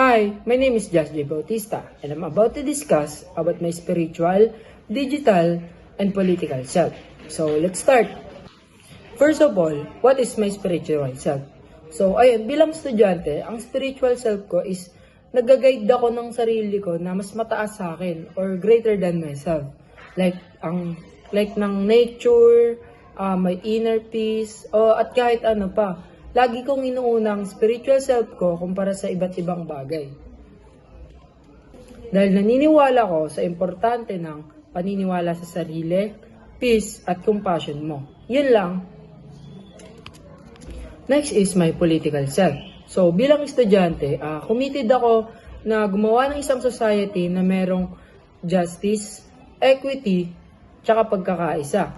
Hi, my name is Josh J. Bautista, and I'm about to discuss about my spiritual, digital, and political self. So, let's start. First of all, what is my spiritual self? So, ayun, bilang estudyante, ang spiritual self ko is nag-guide ako ng sarili ko na mas mataas sa akin or greater than myself. Like ng nature, my inner peace, at kahit ano pa. Lagi kong inuunang spiritual self ko kumpara sa iba't ibang bagay. Dahil naniniwala ko sa importante ng paniniwala sa sarili, peace, at compassion mo. Yun lang. Next is my political self. So, bilang estudyante, committed ako na gumawa ng isang society na merong justice, equity, tsaka pagkakaisa.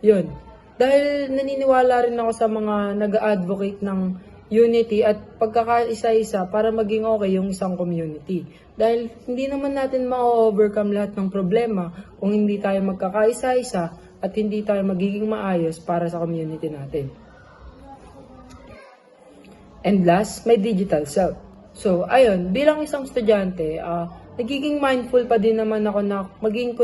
Yun. Dahil naniniwala rin ako sa mga nag-advocate ng unity at pagkakaisa-isa para maging okay yung isang community. Dahil hindi naman natin ma-overcome lahat ng problema kung hindi tayo magkakaisa-isa at hindi tayo magiging maayos para sa community natin. And last, my digital self. So, ayun, bilang isang estudyante, nagiging mindful pa din naman ako na maging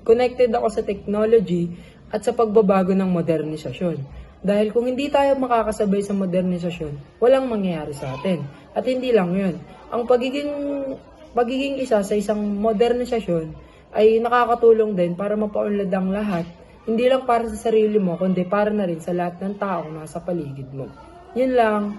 connected ako sa technology at sa pagbabago ng modernisasyon. Dahil kung hindi tayo makakasabay sa modernisasyon, walang mangyayari sa atin. At hindi lang yun. Ang pagiging isa sa isang modernisasyon ay nakakatulong din para mapaunlad ang lahat. Hindi lang para sa sarili mo, kundi para na rin sa lahat ng tao nasa paligid mo. Yun lang.